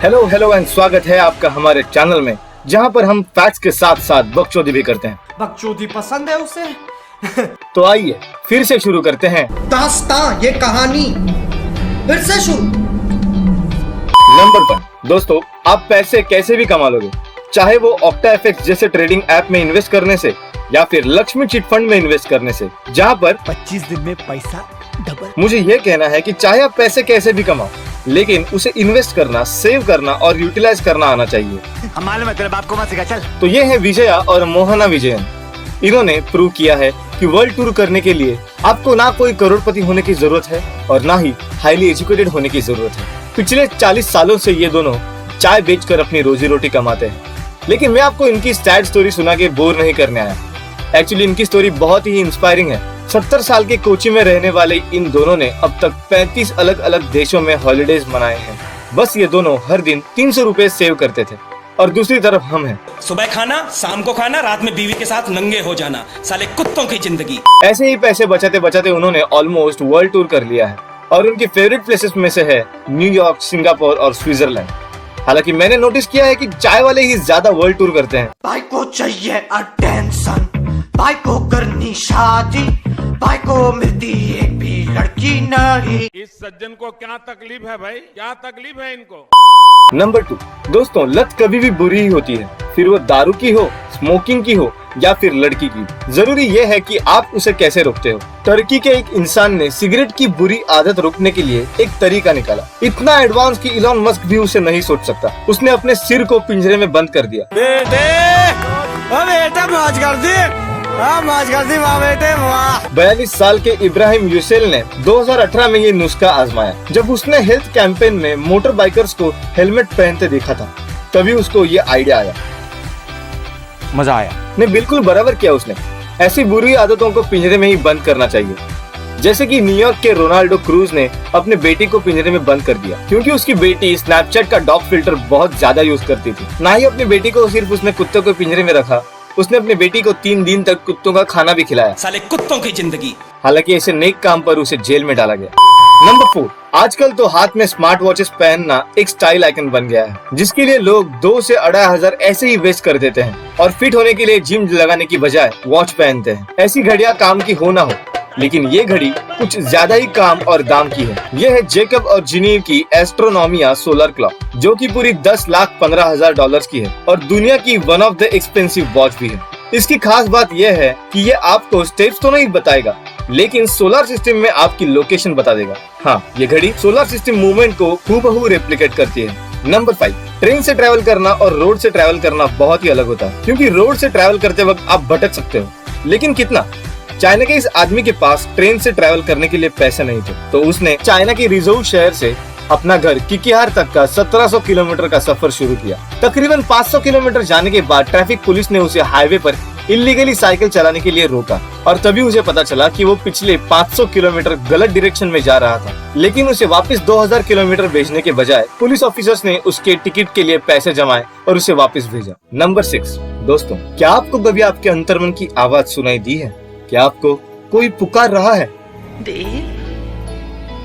Hello hello and स्वागत है आपका हमारे चैनल में, जहां पर हम फैक्ट्स के साथ साथ बकचोदी भी करते हैं। बकचोदी पसंद है उसे? तो आइए फिर से शुरू करते हैं दास्तां, ये कहानी फिर से शुरू। नंबर 1। दोस्तों, आप पैसे कैसे भी कमा लोगे, चाहे वो ऑक्टाएफएक्स जैसे ट्रेडिंग ऐप में इन्वेस्ट करने से या फिर लक्ष्मी चिट फंड में इन्वेस्ट करने से, जहां पर 25 दिन में पैसा डबल। मुझे ये कहना है कि चाहे आप पैसे कैसे भी कमाओ, लेकिन उसे इन्वेस्ट करना, सेव करना और यूटिलाइज करना आना चाहिए। हमारे मतलब आपको मत सिखा, चल। तो ये है विजया और मोहना विजयन। इन्होंने प्रूव किया है कि वर्ल्ड टूर करने के लिए आपको ना कोई करोड़पति होने की जरूरत है और ना ही हाईली एजुकेटेड होने की जरूरत है। पिछले 40 सालों से ये दोनों चाय बेचकर अपनी रोजी रोटी कमाते हैं। लेकिन मैं आपको इनकी सैड स्टोरी सुना के बोर नहीं करने आया। एक्चुअली इनकी स्टोरी बहुत ही इंस्पायरिंग है। 70 साल के कोची में रहने वाले इन दोनों ने अब तक 35 अलग अलग देशों में हॉलिडेज मनाए हैं। बस ये दोनों हर दिन 300 रुपए सेव करते थे। और दूसरी तरफ हम हैं। सुबह खाना, शाम को खाना, रात में बीवी के साथ नंगे हो जाना, साले कुत्तों की जिंदगी। ऐसे ही पैसे बचाते बचाते उन्होंने ऑलमोस्ट वर्ल्ड टूर कर लिया है और उनकी फेवरेट प्लेसेस में से है न्यूयॉर्क, सिंगापुर और स्विट्जरलैंड। हालांकि मैंने नोटिस किया है कि चाय वाले ही ज्यादा वर्ल्ड टूर करते हैं। भाई को चाहिए अटेंशन, भाई को करनी शादी, भाई को मिलती एक भी लड़की नहीं। इस सज्जन को क्या तकलीफ है भाई, क्या तकलीफ है इनको? नंबर 2। दोस्तों, लत कभी भी बुरी ही होती है, फिर वो दारू की हो, स्मोकिंग की हो या फिर लड़की की। जरूरी ये है कि आप उसे कैसे रोकते हो। टर्की के एक इंसान ने सिगरेट की बुरी आदत रोकने के लिए एक तरीका निकाला। इतना एडवांस कि इलॉन मस्क भी उसे नहीं सोच सकता। उसने अपने सिर को पिंजरे में बंद कर दिया। बेटा मौज कर दी, मौज कर दी वाह बेटे वाह। 42 साल के इब्राहिम यूसेल ने 2018 में ये नुस्खा आजमाया। जब उसने हेल्थ कैंपेन में मोटर बाइकर्स को हेलमेट पहनते देखा था, तभी उसको ये आइडिया आया। मजा आया। ने बिल्कुल बराबर किया उसने। ऐसी बुरी आदतों को पिंजरे में ही बंद करना चाहिए। जैसे कि न्यूयॉर्क के रोनाल्डो क्रूज ने अपने बेटी को पिंजरे में बंद कर दिया, क्योंकि उसकी बेटी स्नैपचैट का डॉग फिल्टर बहुत ज्यादा यूज करती थी। ना ही अपनी बेटी को सिर्फ उसने कुत्तों को पिंजरे में रखा, उसने अपनी बेटी को 3 दिन तक कुत्तों का खाना भी खिलाया। साले कुत्तों की जिंदगी। हालांकि ऐसे नेक काम पर उसे जेल में डाला गया। नंबर 4। आजकल तो हाथ में स्मार्ट वॉचेस पहनना एक स्टाइल आइकन बन गया है, जिसके लिए लोग 2 से 2,500 ऐसे ही वेस्ट कर देते हैं और फिट होने के लिए जिम लगाने की बजाय वॉच पहनते हैं। ऐसी घड़ियां काम की हो ना हो, लेकिन ये घड़ी कुछ ज्यादा ही काम और दाम की है। ये है जेकब और जिनीव की एस्ट्रोनोमिया सोलर क्लॉक, जो कि पूरी $10,15,000 की है और दुनिया की one of the expensive watch भी है। इसकी खास बात यह है कि ये आपको स्टेप्स तो नहीं बताएगा, लेकिन सोलर सिस्टम में आपकी लोकेशन बता देगा। हाँ, ये घड़ी सोलर सिस्टम मूवमेंट को हूबहू रेप्लिकेट करती है। नंबर 5। ट्रेन से ट्रैवल करना और रोड से ट्रैवल करना बहुत ही अलग होता है, क्योंकि रोड से ट्रैवल करते वक्त आप भटक सकते हो, लेकिन कितना। चाइना के इस आदमी के पास ट्रेन से ट्रैवल करने के लिए पैसे नहीं थे, तो उसने चाइना के रिजोव शहर से अपना घर किकिहार तक का 1700 किलोमीटर का सफर शुरू किया। तकरीबन 500 किलोमीटर जाने के बाद ट्रैफिक पुलिस ने उसे हाईवे पर इलीगली साइकिल चलाने के लिए रोका और तभी उसे पता चला कि वो पिछले 500 किलोमीटर गलत डायरेक्शन में जा रहा था। लेकिन उसे वापस 2000 किलोमीटर भेजने के बजाय पुलिस ऑफिसर्स ने उसके टिकट के लिए पैसे जमाए और उसे वापस भेजा। नंबर 6। दोस्तों, क्या आपको कभी आपके अंतर्मन की आवाज सुनाई दी है? क्या आपको कोई पुकार रहा है?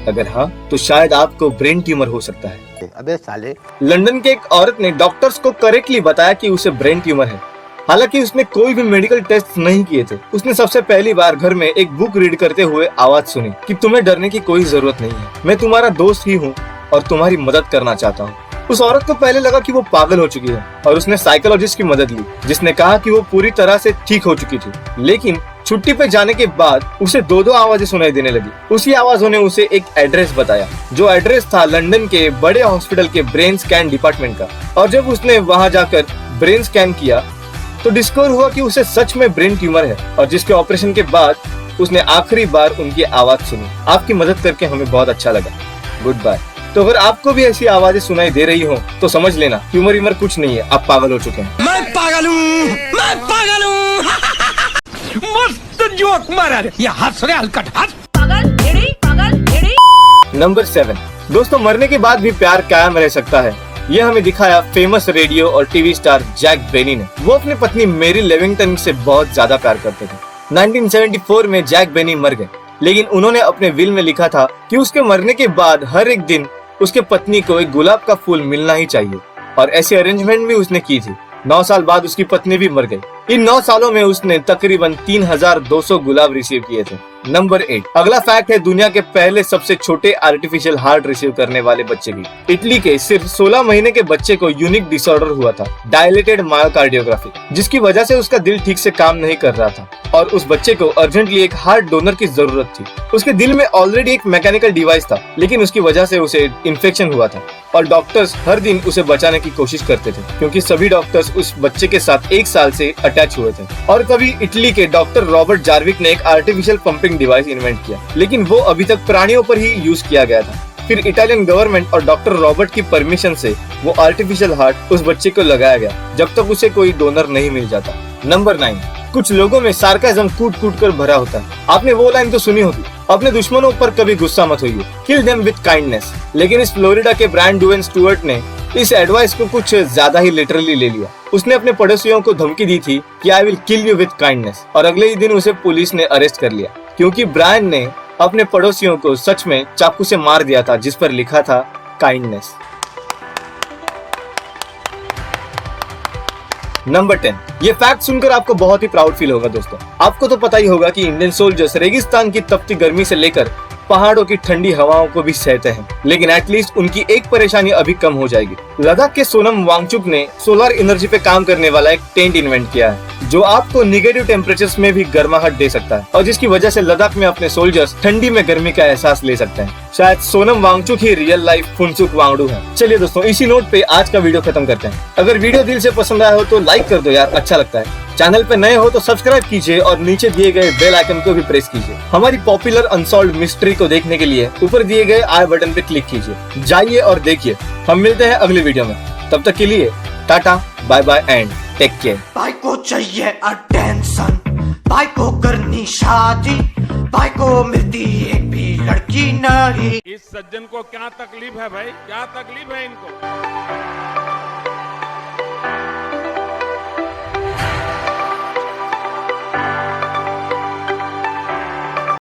अगर हाँ, तो शायद आपको ब्रेन ट्यूमर हो सकता है। अबे साले। लंदन के एक औरत ने डॉक्टर्स को करेक्टली बताया कि उसे ब्रेन ट्यूमर है। हालांकि उसने कोई भी मेडिकल टेस्ट नहीं किए थे। उसने सबसे पहली बार घर में एक बुक रीड करते हुए आवाज सुनी कि तुम्हें डरने की कोई जरूरत नहीं है, मैं तुम्हारा दोस्त ही हूँ और तुम्हारी मदद करना चाहता हूँ। उस औरत को पहले लगा कि वो पागल हो चुकी है और उसने साइकोलॉजिस्ट की मदद ली, जिसने कहा कि वो पूरी तरह से ठीक हो चुकी थी। लेकिन छुट्टी पे जाने के बाद उसे 2 आवाजें सुनाई देने लगी। उसी आवाजों ने उसे एक एड्रेस बताया, जो एड्रेस था लंदन के बड़े हॉस्पिटल के ब्रेन स्कैन डिपार्टमेंट का। और जब उसने वहां जाकर ब्रेन स्कैन किया तो डिस्कवर हुआ कि उसे सच में ब्रेन ट्यूमर है और जिसके ऑपरेशन के बाद उसने आखिरी बार उनकी आवाज सुनी। आपकी मदद करके हमें बहुत अच्छा लगा। Goodbye. तो अगर आपको भी ऐसी आवाजें सुनाई दे रही हो तो समझ लेना ट्यूमर यूमर कुछ नहीं है, आप पागल हो चुके हैं। मैं पागल हूँ, मैं पागल हूँ। मस्त जोक मारा रे, ये हंस रे हलकट हंस। नंबर 7। दोस्तों, मरने के बाद भी प्यार कायम रह सकता है, ये हमें दिखाया फेमस रेडियो और टीवी स्टार जैक बेनी ने। वो अपनी पत्नी मेरी लेविंगटन से बहुत ज्यादा प्यार करते थे। 1974 में जैक बेनी मर गए, लेकिन उन्होंने अपने विल में लिखा था कि उसके मरने के बाद हर एक दिन उसके पत्नी को एक गुलाब का फूल मिलना ही चाहिए और ऐसी अरेंजमेंट भी उसने की थी। 9 साल बाद उसकी पत्नी भी मर गई। इन 9 सालों में उसने तकरीबन 3200 गुलाब रिसीव किए थे। नंबर 8, अगला फैक्ट है दुनिया के पहले सबसे छोटे आर्टिफिशियल हार्ट रिसीव करने वाले बच्चे की। इटली के सिर्फ 16 महीने के बच्चे को यूनिक डिसऑर्डर हुआ था, डायलेटेड मायोकार्डियोग्राफी, जिसकी वजह से उसका दिल ठीक से काम नहीं कर रहा था और उस बच्चे को अर्जेंटली एक हार्ट डोनर की जरूरत थी। उसके दिल में ऑलरेडी एक मैकेनिकल डिवाइस था, लेकिन उसकी वजह से उसे इन्फेक्शन हुआ था और डॉक्टर्स हर दिन उसे बचाने की कोशिश करते थे, क्योंकि सभी डॉक्टर्स उस बच्चे के साथ 1 साल से अटैच हुए थे। और तभी इटली के डॉक्टर रॉबर्ट जार्विक ने एक आर्टिफिशियल पंपिंग डिवाइस इन्वेंट किया, लेकिन वो अभी तक प्राणियों पर ही यूज किया गया था। फिर इटालियन गवर्नमेंट और डॉक्टर रॉबर्ट की परमिशन से वो आर्टिफिशियल हार्ट उस बच्चे को लगाया गया, जब तक उसे कोई डोनर नहीं मिल जाता। नंबर 9, कुछ लोगों में सार्काज्म कूट कूट कर भरा होता है। आपने वो लाइन तो सुनी होगी, अपने दुश्मनों पर कभी गुस्सा मत होइए, किल देम विद काइंडनेस। लेकिन इस फ्लोरिडा के ब्रांड ड्यूएन स्टुअर्ट ने इस एडवाइस को कुछ ज्यादा ही लिटरली ले लिया। उसने अपने पड़ोसियों को धमकी दी थी कि I will kill you with kindness, और अगले ही दिन उसे पुलिस ने अरेस्ट कर लिया, क्योंकि ब्रायन ने अपने पड़ोसियों को सच में चाकू से मार दिया था, जिस पर लिखा था काइंडनेस। नंबर 10, ये फैक्ट सुनकर आपको बहुत ही प्राउड फील होगा दोस्तों। आपको तो पता ही होगा कि इंडियन सोल्जर्स रेगिस्तान की तपती गर्मी से लेकर पहाड़ों की ठंडी हवाओं को भी सहते हैं, लेकिन एटलीस्ट उनकी एक परेशानी अभी कम हो जाएगी। लद्दाख के सोनम वांगचुक ने सोलर एनर्जी पे काम करने वाला एक टेंट इन्वेंट किया है, जो आपको निगेटिव टेम्परेचर्स में भी गर्माहट दे सकता है और जिसकी वजह से लद्दाख में अपने सोल्जर्स ठंडी में गर्मी का एहसास ले सकते हैं। शायद सोनम वांगचुक ही रियल लाइफ फुनसुक वांगडू है। चलिए दोस्तों, इसी नोट पे आज का वीडियो खत्म करते हैं। अगर वीडियो दिल से पसंद आया हो तो लाइक कर दो यार, अच्छा लगता है। चैनल पे नए हो तो सब्सक्राइब कीजिए और नीचे दिए गए बेल आइकन को भी प्रेस कीजिए। हमारी पॉपुलर अनसॉल्व्ड मिस्ट्री को देखने के लिए ऊपर दिए गए आई बटन पे क्लिक कीजिए। जाइए और देखिए। हम मिलते हैं अगले वीडियो में, तब तक के लिए tata, bye bye and take care. भाई को चाहिए अटेंशन, भाई को करनी शादी, भाई को मिलती एक भी लड़की नहीं। इस सज्जन को क्या तकलीफ है भाई, क्या तकलीफ है इनको।